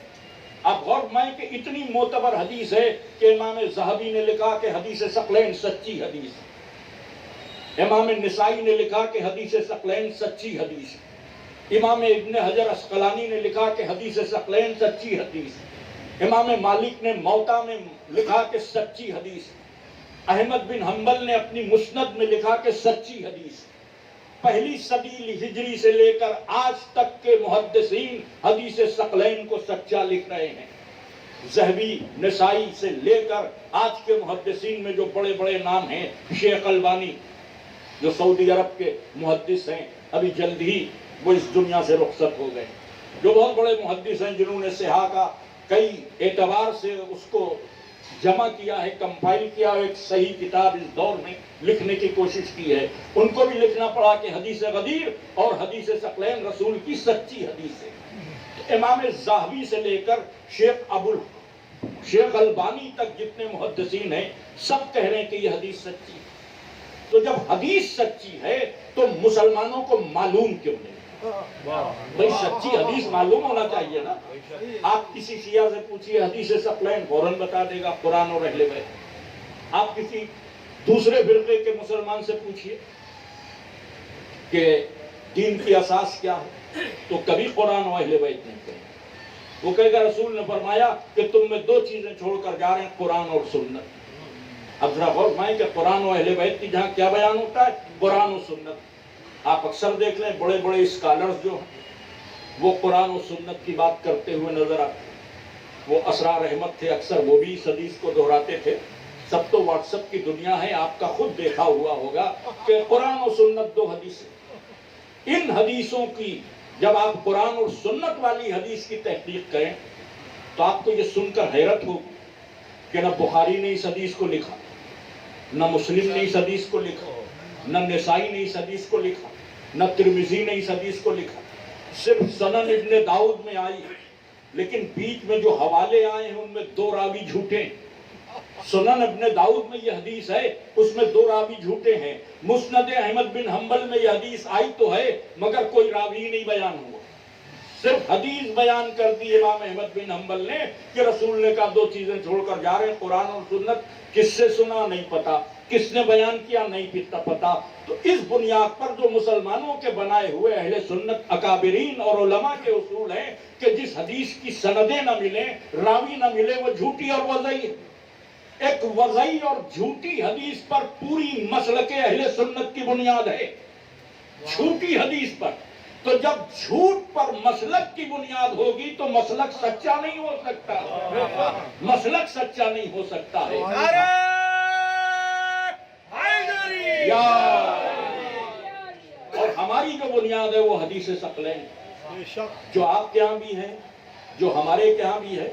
اب غور میں کہ اتنی معتبر حدیث ہے کہ امام ذہبی نے لکھا کہ حدیث ثقلین سچی حدیث ہے، امام نسائی نے لکھا کہ حدیث ثقلین سچی حدیث ہے، امام ابن حجر عسقلانی نے لکھا کہ حدیث ثقلین سچی حدیث ہے، امام مالک نے موطا میں لکھا کہ سچی حدیث، احمد بن حنبل نے اپنی مسند میں لکھا کہ سچی حدیث۔ پہلی صدی ہجری سے لے کر آج تک کے محدثین حدیث ثقلین کو سچا لکھ رہے ہیں۔ ذہبی، نسائی سے لے کر آج کے محدثین میں جو بڑے بڑے نام ہیں، شیخ البانی جو سعودی عرب کے محدث ہیں، ابھی جلد ہی وہ اس دنیا سے رخصت ہو گئے، جو بہت بڑے محدث ہیں جنہوں نے صحاح کا کئی اعتبار سے اس کو جمع کیا ہے، کمپائل کیا ہے، ایک صحیح کتاب اس دور میں لکھنے کی کوشش کی ہے۔ ان کو بھی لکھنا پڑا کہ حدیث غدیر اور حدیث ثقلین رسول کی سچی حدیث ہے۔ امام ذہبی سے لے کر شیخ البانی تک جتنے محدثین ہیں سب کہہ رہے ہیں کہ یہ حدیث سچی ہے۔ تو جب حدیث سچی ہے تو مسلمانوں کو معلوم کیوں نہیں؟ بھئی سچی حدیث معلوم ہونا چاہیے نا۔ آپ کسی شیعہ سے پوچھئے حدیث ثقلین فوراً بتا دے گا قرآن اور اہل بیت۔ آپ کسی دوسرے فرقے کے مسلمان سے پوچھئے کہ دین کی اساس کیا ہے تو کبھی قرآن و اہل بیت نہیں کہیں۔ وہ کہے گا رسول نے فرمایا کہ تم میں 2 چیزیں چھوڑ کر جا رہے ہیں، قرآن اور سنت۔ اب ذرا غور فرمائیں کہ قرآن و اہل بیت کی جہاں کیا بیان ہوتا ہے؟ قرآن و سنت۔ آپ اکثر دیکھ لیں بڑے بڑے اسکالرز جو ہیں وہ قرآن و سنت کی بات کرتے ہوئے نظر آتے ہیں۔ وہ اسرار احمد تھے، اکثر وہ بھی اس حدیث کو دہراتے تھے۔ سب تو واٹس ایپ کی دنیا ہے، آپ کا خود دیکھا ہوا ہوگا کہ قرآن و سنت دو حدیثیں۔ ان حدیثوں کی جب آپ قرآن اور سنت والی حدیث کی تحقیق کریں تو آپ کو یہ سن کر حیرت ہوگی کہ نہ بخاری نے اس حدیث کو لکھا، نہ مسلم نے اس حدیث کو لکھا، نہ نسائی نے اس حدیث کو لکھا، نہ ترمذی نے اس حدیث کو لکھا۔ صرف سنن ابن داؤد میں آئی، لیکن بیچ میں جو حوالے آئے ہیں ان میں دو راوی جھوٹے ہیں۔ سنن ابن داؤد میں یہ حدیث ہے، اس میں دو راوی جھوٹے ہیں۔ مسند احمد بن حنبل میں یہ حدیث آئی تو ہے مگر کوئی راوی نہیں بیان ہوا، صرف حدیث بیان کر دی امام احمد بن حنبل نے کہ رسول نے کہا دو چیزیں چھوڑ کر جا رہے ہیں، قرآن اور سنت۔ کس سے سنا نہیں پتا، کس نے بیان کیا نہیں پتا۔ تو اس بنیاد پر جو مسلمانوں کے بنائے ہوئے اہل سنت اکابرین اور علماء کے اصول ہیں کہ جس حدیث کی سندیں نہ ملیں، راوی نہ ملے، وہ جھوٹی اور وضعی ہے۔ ایک وضعی اور جھوٹی حدیث پر پوری مسلک اہل سنت کی بنیاد ہے، جھوٹی حدیث پر۔ تو جب جھوٹ پر مسلک کی بنیاد ہوگی تو مسلک سچا نہیں ہو سکتا، مسلک سچا نہیں ہو سکتا ہے۔ اور ہماری جو بنیاد ہے وہ حدیث ثقلین، جو آپ کے ہاں بھی ہے، جو ہمارے کے ہاں بھی ہے۔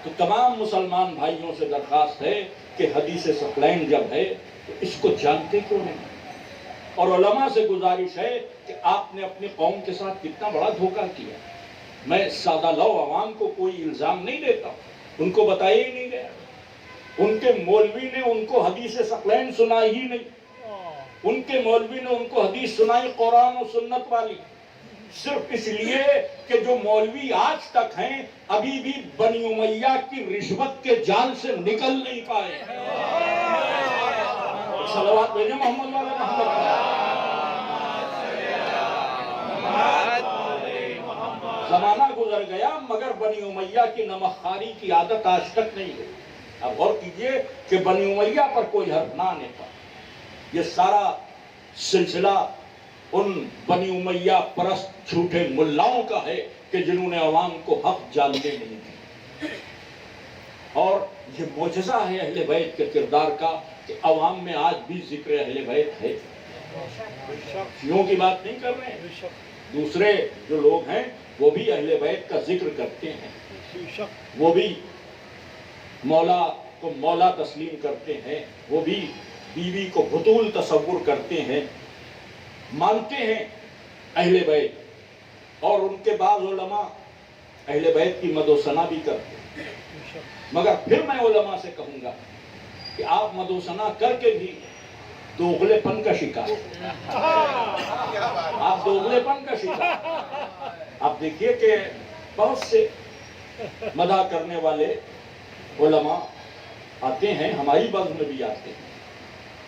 تو تمام مسلمان بھائیوں سے درخواست ہے کہ حدیث ثقلین جب ہے تو اس کو جانتے کیوں نہیں؟ اور علماء سے گزارش ہے کہ آپ نے اپنی قوم کے ساتھ کتنا بڑا دھوکہ کیا۔ میں سادہ لو عوام کو کوئی الزام نہیں دیتا، ان کو بتایا ہی نہیں گیا۔ ان کے مولوی نے ان کو حدیث ثقلین سنائی ہی نہیں، ان کے مولوی نے ان کو حدیث سنائی قرآن و سنت والی، صرف اس لیے کہ جو مولوی آج تک ہیں ابھی بھی بنی امیہ کی رشوت کے جال سے نکل نہیں پائے۔ صلوات بھیجیں محمد والا محمد۔ زمانہ گزر گیا مگر بنی امیہ کی نمک خواری کی عادت آج تک نہیں گئی۔ اب غور کیجئے کہ بنی امیہ پر کوئی حرف نہ آنے پا، یہ سارا سلسلہ ان بنی امیہ پرست جھوٹے ملاؤں کا ہے کہ جنہوں نے عوام کو حق جانتے نہیں دی۔ اور یہ معجزہ ہے اہل بیت کے کردار کا کہ عوام میں آج بھی ذکر اہل بیت ہے۔ شیعوں کی بات نہیں کر رہے ہیں، دوسرے جو لوگ ہیں وہ بھی اہل بیت کا ذکر کرتے ہیں، وہ بھی مولا کو مولا تسلیم کرتے ہیں، وہ بھی بیوی کو بطول تصور کرتے ہیں، مانتے ہیں اہل بیت۔ اور ان کے بعض علماء اہل بیت کی مد و ثنا بھی کرتے ہیں۔ مگر پھر میں علماء سے کہوں گا کہ آپ مد و ثنا کر کے بھی دوغلے پن کا شکار، آپ دوغلے پن کا شکار۔ آپ دیکھیے کہ بہت سے مدح کرنے والے علماء آتے ہیں، ہماری بزم میں بھی آتے ہیں،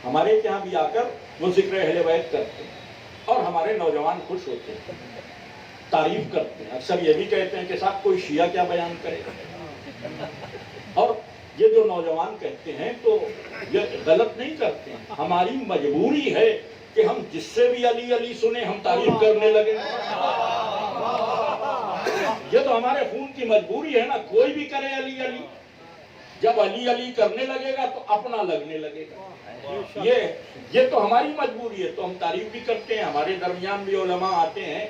ہمارے یہاں بھی آ کر وہ ذکر اہل بیت کرتے ہیں اور ہمارے نوجوان خوش ہوتے ہیں، تعریف کرتے ہیں۔ اکثر یہ بھی کہتے ہیں کہ صاحب کوئی شیعہ کیا بیان کرے۔ اور یہ جو نوجوان کہتے ہیں تو یہ غلط نہیں کرتے ہیں، ہماری مجبوری ہے کہ ہم جس سے بھی علی علی سنیں ہم تعریف کرنے لگے۔ یہ تو ہمارے خون کی مجبوری ہے نا، کوئی بھی کرے علی علی، جب علی علی کرنے لگے گا تو اپنا لگنے لگے گا۔ یہ تو ہماری مجبوری ہے، تو ہم تعریف بھی کرتے ہیں۔ ہمارے درمیان بھی علماء آتے ہیں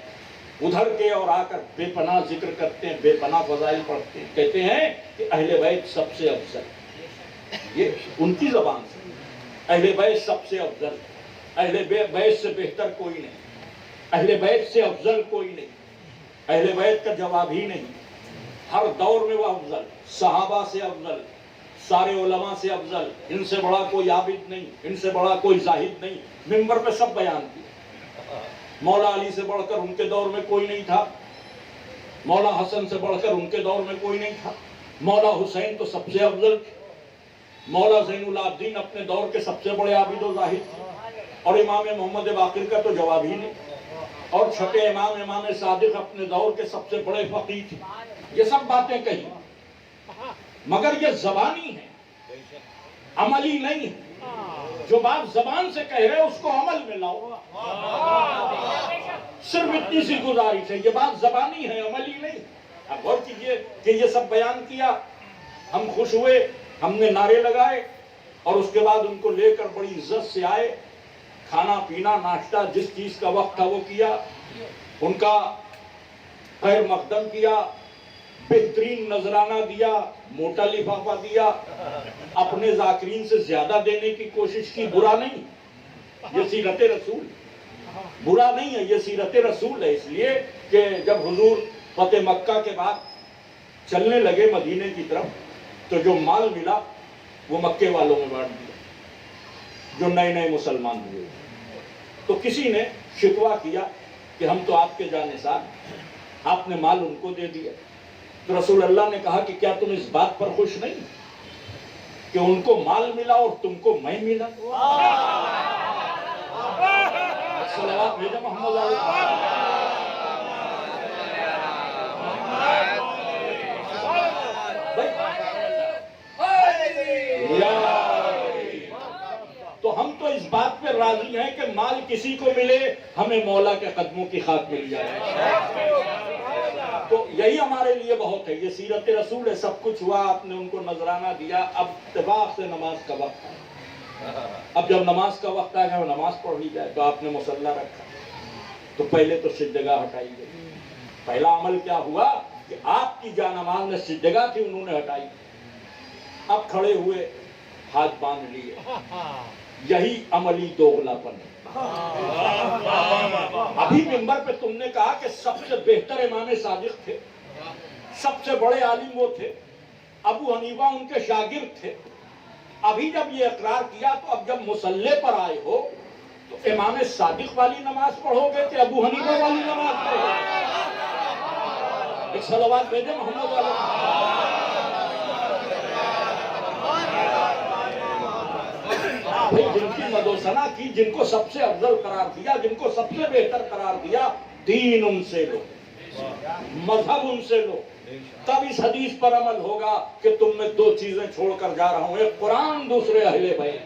ادھر کے اور آ کر بے پناہ ذکر کرتے ہیں، بے پناہ فضائل پڑھتے ہیں، کہتے ہیں کہ اہل بیت سب سے افضل۔ یہ ان کی زبان سے اہل بیت سب سے افضل، اہل بیت سے بہتر کوئی نہیں، اہل بیت سے افضل کوئی نہیں، اہل بیت کا جواب ہی نہیں۔ ہر دور میں وہ افضل، صحابہ سے افضل، سارے علماء سے افضل، ان سے بڑا کوئی عابد نہیں، ان سے بڑا کوئی زاہد نہیں۔ منبر پہ سب بیان کیا۔ مولا علی سے بڑھ کر ان کے دور میں کوئی نہیں تھا، مولا حسن سے بڑھ کر ان کے دور میں کوئی نہیں تھا، مولا حسین تو سب سے افضل تھے، مولا زین العابدین اپنے دور کے سب سے بڑے عابد و زاہد تھے، اور امام محمد باقر کا تو جواب ہی نہیں، اور چھٹے امام صادق اپنے دور کے سب سے بڑے فقیہ تھے۔ یہ سب باتیں کہی مگر یہ زبانی ہے، عملی نہیں ہے۔ جو بات زبان سے کہہ رہے اس کو عمل میں لاؤ. صرف اتنی سی گزارش ہے. یہ بات زبانی ہے، عملی نہیں. اب غور کیجئے کہ یہ سب بیان کیا، ہم خوش ہوئے، ہم نے نعرے لگائے، اور اس کے بعد ان کو لے کر بڑی عزت سے آئے. کھانا پینا ناشتہ جس چیز کا وقت تھا وہ کیا، ان کا خیر مقدم کیا، بہترین نذرانہ دیا، موٹا لفافہ دیا، اپنے ذاکرین سے زیادہ دینے کی کوشش کی. برا نہیں، یہ سیرت رسول، برا نہیں ہے، یہ سیرت رسول ہے. اس لیے کہ جب حضور فتح مکہ کے بعد چلنے لگے مدینے کی طرف تو جو مال ملا وہ مکے والوں میں بانٹ دیا جو نئے نئے مسلمان ہوئے. تو کسی نے شکوہ کیا کہ ہم تو آپ کے جانثار، آپ نے مال ان کو دے دیا. تو رسول اللہ نے کہا کہ کیا تم اس بات پر خوش نہیں کہ ان کو مال ملا اور تم کو میں ملا؟ صلوات بھیجا محمد علیہ. تو ہم تو اس بات پہ راضی ہیں کہ مال کسی کو ملے، ہمیں مولا کے قدموں کی خاک مل جائے. تو یہی ہمارے لیے بہت ہے. یہ سیرت رسول ہے. سب کچھ ہوا، آپ نے ان کو نذرانہ دیا. اب اتفاق سے نماز کا وقت آیا. اب جب نماز کا وقت آ گیا نماز پڑھ لی جائے تو آپ نے مصلی رکھا. تو پہلے تو سجدگاہ ہٹائی گئی. پہلا عمل کیا ہوا کہ آپ کی جانماز میں سجدگاہ تھی انہوں نے ہٹائی. اب کھڑے ہوئے، ہاتھ باندھ لیے. یہی عملی دوغلاپن ہے. ابھی منبر پہ تم نے کہا کہ سب سے بہتر امام صادق تھے، سب سے بڑے عالم وہ تھے، ابو حنیفہ ان کے شاگرد تھے. ابھی جب یہ اقرار کیا تو اب جب مصلی پر آئے ہو تو امام صادق والی نماز پڑھو گے کہ ابو حنیفہ والی نماز پڑھو گے؟ ایک صلوات بھیجے محمد علیہ. جن کی مدوسنا کی، جن کو سب سے افضل قرار دیا، جن کو سب سے بہتر قرار دیا، دین ان سے لو، مذہب ان سے لو. تب اس حدیث پر عمل ہوگا کہ تم میں دو چیزیں چھوڑ کر جا رہا ہوں، ایک قرآن، دوسرے اہل بیت.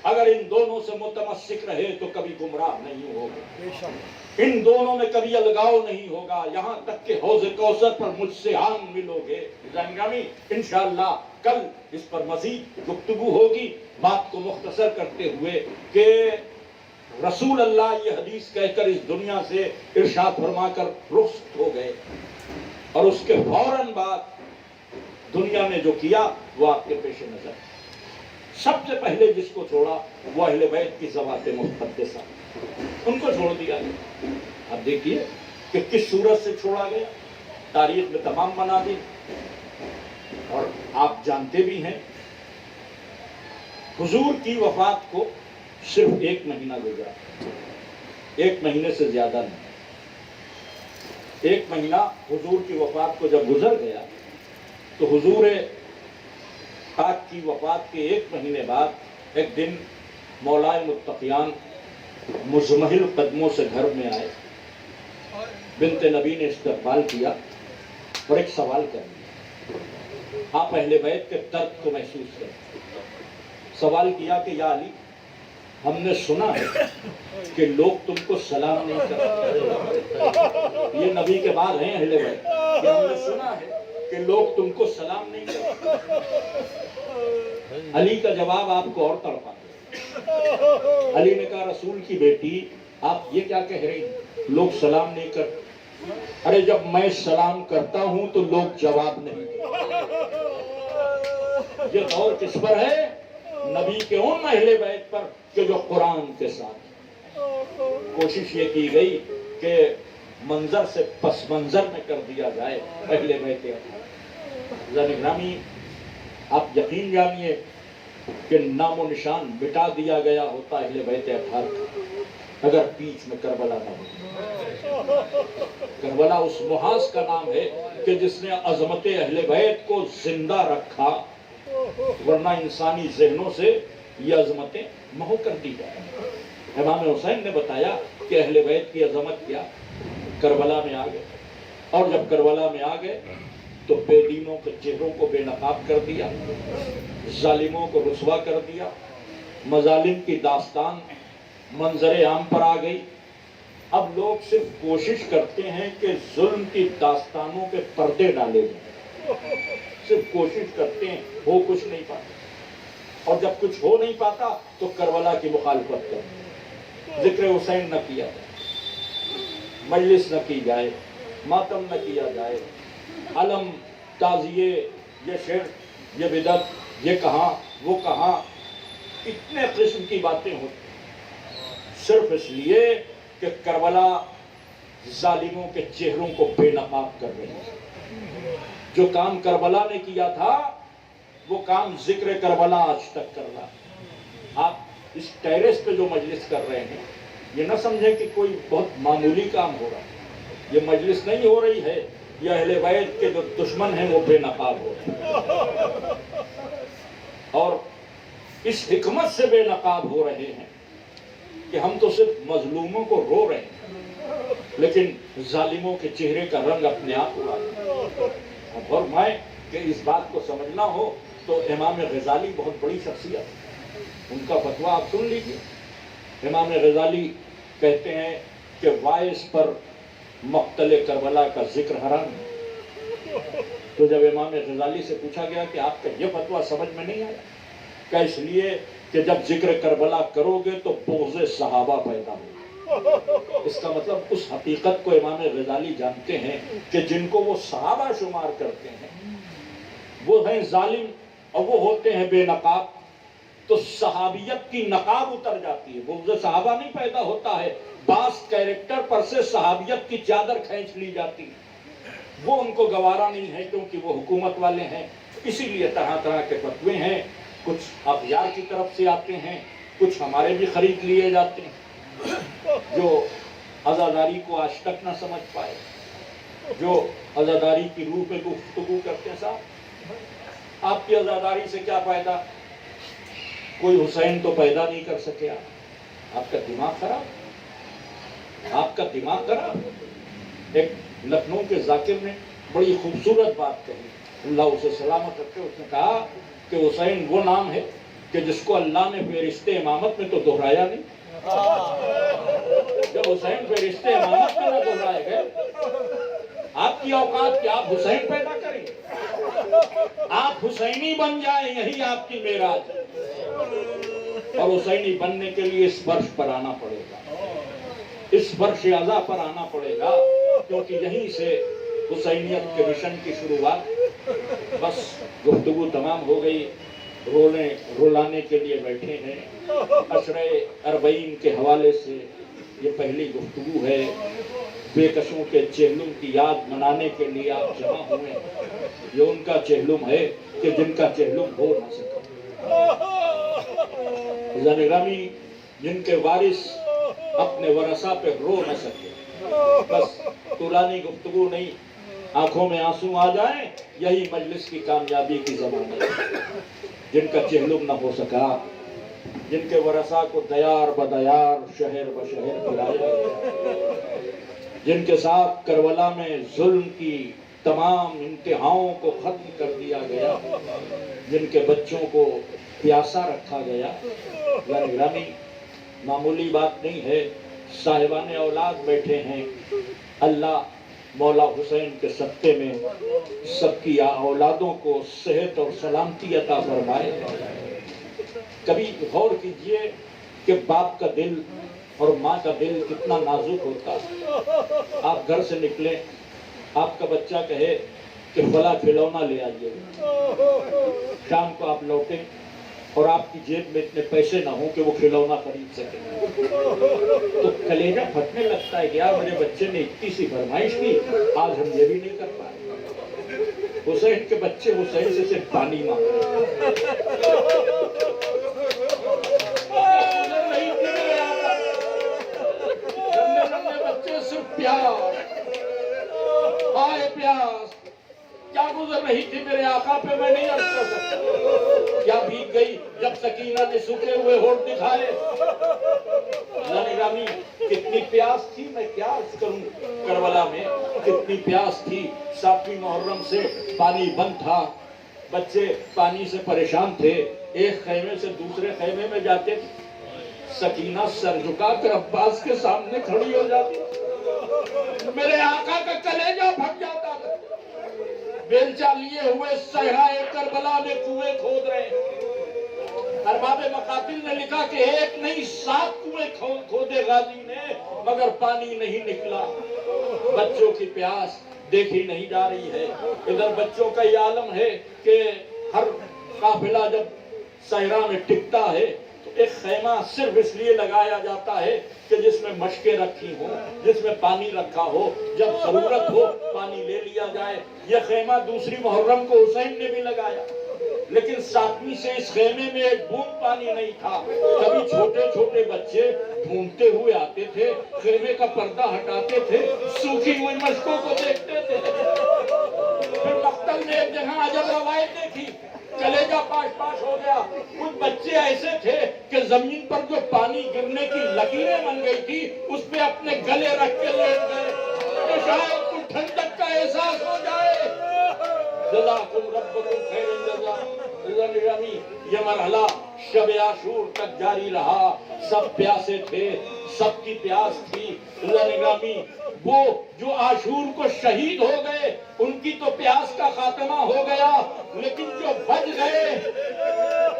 اگر ان دونوں سے متمسک رہے تو کبھی گمراہ نہیں ہوگا. ان دونوں میں کبھی الگاؤ نہیں ہوگا، یہاں تک کہ حوض کوثر پر مجھ سے آن ملو گے. انشاءاللہ کل اس پر مزید گفتگو ہوگی. بات کو مختصر کرتے ہوئے کہ رسول اللہ یہ حدیث کہہ کر اس دنیا سے ارشاد فرما کر رخصت ہو گئے، اور اس کے فوراً بعد دنیا نے جو کیا وہ آپ کے پیش نظر. سب سے پہلے جس کو چھوڑا وہ اہل بیت کی ذوات مقدسہ، ان کو چھوڑ دیا گیا. اب دیکھیے کہ کس صورت سے چھوڑا گیا. تاریخ میں تمام مناظر، اور آپ جانتے بھی ہیں حضور کی وفات کو صرف 1 مہینہ گزرا، 1 مہینے سے زیادہ نہیں. 1 مہینہ حضور کی وفات کو جب گزر گیا تو حضور پاک کی وفات کے 1 مہینے بعد ایک دن مولائے متقیان مزمحل قدموں سے گھر میں آئے. بنت نبی نے استقبال کیا اور ایک سوال کر دیا. آپ اہل بیت کے درد کو محسوس کریں. سوال کیا کہ یا علی، ہم نے سنا ہے کہ لوگ تم کو سلام نہیں کرتے. یہ نبی کے بعد ہیں اہل بیت کہ ہم نے سنا ہے کہ لوگ تم کو سلام نہیں کرتے. علی کا جواب آپ کو اور تڑپا. علی نے کہا رسول کی بیٹی آپ یہ کیا کہہ رہی ہیں، لوگ سلام نہیں کرتے؟ ارے جب میں سلام کرتا ہوں تو لوگ جواب نہیں دیتے. یہ دور کس پر ہے؟ نبی کے ان اہل بیت پر کہ جو قرآن کے ساتھ. کوشش یہ کی گئی کہ منظر سے پس منظر میں کر دیا جائے اہل بیت. گرامی آپ یقین جانیے کہ نام و نشان مٹا دیا گیا ہوتا اہل بیت اطہار کا اگر بیچ میں کربلا نہ ہو. کربلا اس محاذ کا نام ہے کہ جس نے عظمت اہل بیت کو زندہ رکھا، ورنہ انسانی ذہنوں سے یہ عظمتیں محو کر دی جائیں. امام حسین نے بتایا کہ اہل بیت کی عظمت کیا. کربلا میں آ گئے، اور جب کربلا میں آ گئے تو بے دینوں کے چہروں کو بے نقاب کر دیا، ظالموں کو رسوا کر دیا، مظالم کی داستان منظر عام پر آ گئی. اب لوگ صرف کوشش کرتے ہیں کہ ظلم کی داستانوں کے پردے ڈالے جائیں. صرف کوشش کرتے ہیں, ہو کچھ نہیں پاتا. اور جب کچھ ہو نہیں پاتا تو کربلا کی مخالفت کرتے ہیں. ذکر حسین نہ کیا جائے, مجلس نہ کی جائے, ماتم نہ کیا جائے, علم, تعزیے, یہ شرک, یہ بدعت, یہ کہاں وہ کہاں, اتنے قسم کی باتیں ہوتی صرف اس لیے کہ کربلا ظالموں کے چہروں کو بے نقاب کر رہی ہے. جو کام کربلا نے کیا تھا وہ کام ذکر کربلا آج تک کر رہا. آپ اس ٹیرس پہ جو مجلس کر رہے ہیں یہ نہ سمجھیں کہ کوئی بہت معمولی کام ہو رہا ہے. یہ مجلس نہیں ہو رہی ہے, یہ اہل بیت کے جو دشمن ہیں وہ بے نقاب ہو رہے ہیں, اور اس حکمت سے بے نقاب ہو رہے ہیں کہ ہم تو صرف مظلوموں کو رو رہے ہیں لیکن ظالموں کے چہرے کا رنگ اپنے آپ اڑا رہے ہیں. اور میں کہ اس بات کو سمجھنا ہو تو امام غزالی بہت بڑی شخصیت ہے, ان کا فتویٰ آپ سن لیجیے. امام غزالی کہتے ہیں کہ وائس پر مقتل کربلا کا ذکر حرام ہے. تو جب امام غزالی سے پوچھا گیا کہ آپ کا یہ فتویٰ سمجھ میں نہیں آیا, کہ اس لیے کہ جب ذکر کربلا کرو گے تو بغض صحابہ پیدا ہوگا. اس کا مطلب اس حقیقت کو امام غزالی جانتے ہیں کہ جن کو وہ صحابہ شمار کرتے ہیں وہ ہیں ظالم اور وہ ہوتے ہیں بے نقاب, تو صحابیت کی نقاب اتر جاتی ہے. بغض صحابہ نہیں پیدا ہوتا ہے, بعض کیریکٹر پر سے صحابیت کی چادر کھینچ لی جاتی ہے. وہ ان کو گوارا نہیں ہے کیونکہ وہ حکومت والے ہیں. اسی لیے طرح طرح کے فتوے ہیں, کچھ اغیار کی طرف سے آتے ہیں, کچھ ہمارے بھی خرید لیے جاتے ہیں. جو عزاداری کو آج تک نہ سمجھ پائے, جو عزاداری کی روح پہ گفتگو کرتے ہیں, صاحب آپ کی عزاداری سے کیا فائدہ, کوئی حسین تو پیدا نہیں کر سکے. آپ کا دماغ خراب, آپ کا دماغ خراب. ایک لکھنؤ کے ذاکر نے بڑی خوبصورت بات کہی, اللہ اسے سلامت رکھے. اس نے کہا کہ حسین وہ نام ہے کہ جس کو اللہ نے فہرست امامت میں تو دہرایا نہیں. جب حسین فہرست امامت میں نہ دہرائے گئے, آپ کی اوقات کہ آپ حسین پیدا کریں, آپ حسینی بن جائیں, یہی آپ کی معراج ہے. اور حسینی بننے کے لیے اس فرش پر آنا پڑے گا, اس فرش اعضا پر آنا پڑے گا, کیونکہ یہیں سے حسینیت کے مشن کی شروعات. بس گفتگو تمام ہو گئی, رولانے کے لیے بیٹھے ہیں. عشرہ اربعین کے حوالے سے یہ پہلی گفتگو ہے. بے کسوں کے چہلم کی یاد منانے کے لیے آپ جمع ہوئے. یہ ان کا چہلم ہے کہ جن کا چہلم ہو نہ سکا. گرامی, جن کے وارث اپنے ورثہ پہ رو نہ سکے. بس طولانی گفتگو نہیں, آنکھوں میں آنسو آ جائیں, یہی مجلس کی کامیابی کی ضمانت ہے. جن کا چہلم نہ ہو سکا, جن کے ورثہ کو دیار بدیار شہر بشہر پھیلایا گیا, جن کے ساتھ کربلا میں ظلم کی تمام انتہاؤں کو ختم کر دیا گیا, جن کے بچوں کو پیاسا رکھا گیا. گرامی, معمولی بات نہیں ہے. صاحبان اولاد بیٹھے ہیں, اللہ مولا حسین کے صدقے میں سب کی اولادوں کو صحت اور سلامتی عطا فرمائے. کبھی غور کیجئے کہ باپ کا دل اور ماں کا دل کتنا نازک ہوتا ہے. آپ گھر سے نکلیں, آپ کا بچہ کہے کہ فلاں کھلونا لے آئیے, شام کو آپ لوٹیں اور آپ کی جیب میں اتنے پیسے نہ ہوں کہ وہ کھلونا خرید سکیں, تو کلیجہ پھٹنے لگتا ہے کہ یار میرے بچے نے اتنی سی فرمائش کی, آج ہم یہ بھی نہیں کر پائے. حسین کے بچے حسین سے صرف پانی مانگتے. بچے صرف پیاس, آئے پیاس, کیا گزر رہی تھی میرے آقا پہ میں نہیں عرض کر سکتا. کیا بھیگ گئی جب سکینہ نے سوکھے ہوئے ہونٹ دکھائے. گرامی, کتنی پیاس تھی, میں کیا عرض کروں. کربلا میں کتنی پیاس تھی. صافی محرم سے پانی بند تھا, بچے پانی سے پریشان تھے. ایک خیمے سے دوسرے خیمے میں جاتے تھے، سکینہ سر جھکا کر عباس کے سامنے کھڑی ہو جاتی، میرے آقا کا کلیجہ پھٹ جاتا تھا۔ بیلچہ لیے ہوئے صحرائے کربلا میں کنویں کھود رہے ہیں۔ ارباب مقاتل نے لکھا کہ ایک نہیں 7 کنویں کھودے غازی نے، مگر پانی نہیں نکلا۔ بچوں کی پیاس دیکھی نہیں جا رہی ہے۔ ادھر بچوں کا یہ عالم ہے کہ ہر قافلہ جب صحرا میں ٹکتا ہے تو ایک خیمہ صرف اس لیے لگایا جاتا ہے کہ جس میں مشکیں رکھی ہوں، جس میں پانی رکھا ہو، جب ضرورت ہو پانی لے لیا جائے۔ یہ خیمہ دوسری محرم کو حسین نے بھی لگایا، لیکن 7ویں سے اس خیمے میں ایک بوند پانی نہیں تھا۔ کبھی چھوٹے چھوٹے بچے ڈھونڈتے ہوئے آتے تھے، خیمے کا پردہ ہٹاتے تھے، سوکھی ہوئی مشکوں کو دیکھتے تھے۔ پھر مقتل میں ایک جگہ عجب روایت دیکھی، کلیجہ پاش ہو گیا۔ کچھ بچے ایسے تھے کہ زمین پر جو پانی گرنے کی لکیریں بن گئی تھی اس پہ اپنے گلے رکھ کے لیٹ گئے کہ شاید کچھ ٹھنڈک کا احساس ہو جائے۔ جزاکم ربکم خیر الجزا۔ یہ مرحلہ شب عاشور تک جاری رہا، سب پیاسے تھے، سب کی پیاس تھی۔ نگرامی وہ جو عاشور کو شہید ہو گئے ان کی تو پیاس کا خاتمہ ہو گیا، لیکن جو بچ گئے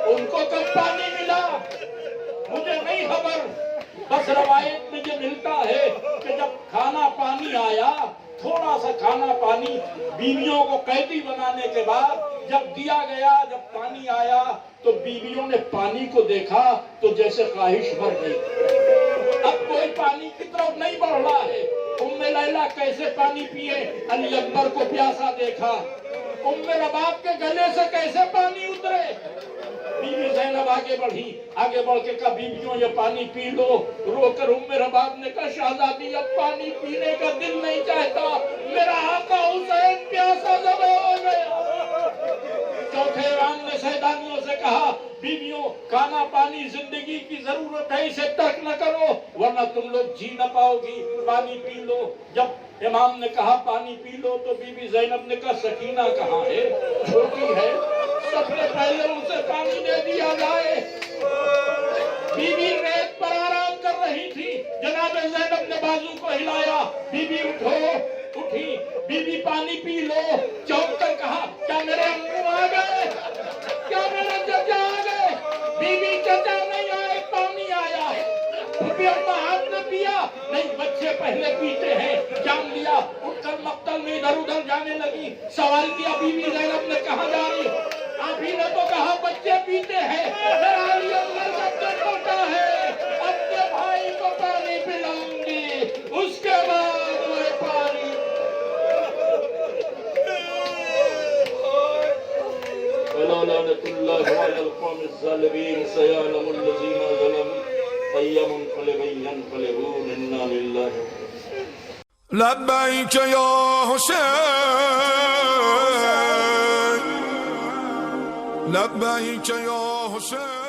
ان کو کب پانی ملا مجھے نہیں خبر۔ بس روایت میں یہ ملتا ہے کہ جب کھانا پانی آیا، تھوڑا سا کھانا پانی بیویوں کو قیدی بنانے کے بعد جب دیا گیا، جب پانی آیا تو بیویوں نے پانی کو دیکھا تو جیسے خواہش بھر گئی۔ اب کوئی پانی کی طرف نہیں بڑھ رہا ہے۔ ام لیلہ کیسے پانی پیے، علی اکبر کو پیاسا دیکھا۔ ام رباب کے گلے سے کیسے پانی اترے، بی بی زینب آگے بڑھی، آگے بڑھ کے کہا بیویوں یہ پانی پی لو۔ رو کر ام رباب نے کہا شہزادی اب پانی پینے کا دل نہیں چاہتا، میرا آقا حسین پیاسا ذبح ہو گیا۔ چوتھے امام نے سیدانیوں سے کہا بیویوں کھانا پانی زندگی کی ضرورت ہے، اسے ترک نہ کرو ورنہ تم لوگ جی نہ پاؤ گی، پانی پی لو۔ جب امام نے کہا پانی پی لو تو بی بی زینب نے کہا سکینہ کہاں ہے، چھوٹی ہے، سب سے پہلے اسے پانی دے دیا جائے۔ بی بی ریت پر آرام کر رہی تھی، جناب زینب نے بازو کو ہلایا، بی بی اٹھو، اٹھی، بی بی پانی پی لو۔ چونک کر کہا کیا میرے امو آ گئے، کیا میرے چچا آ گئے؟ بی بی چچا نہیں آئے، پانی آیا ہے۔ پھر ہاتھ نے پیا نہیں، بچے پہلے پیتے ہیں، جان لیا۔ اٹھ کر مقتل میں ادھر ادھر جانے لگی، سوال کیا بی بی زینب نے کہاں جا رہی؟ آپ ہی نے تو کہا بچے پیتے ہیں، میرا علی اکبر سب سے چھوٹا ہے، اپنے بھائی کو پانی پلاؤں گی، اس کے بعد میں پانی۔ لعنت اللہ علی القوم الظالمین سیعلم الذین ظلموا أي منقلب ينقلبون إنا لله لبيك يا حسين لبيك يا حسين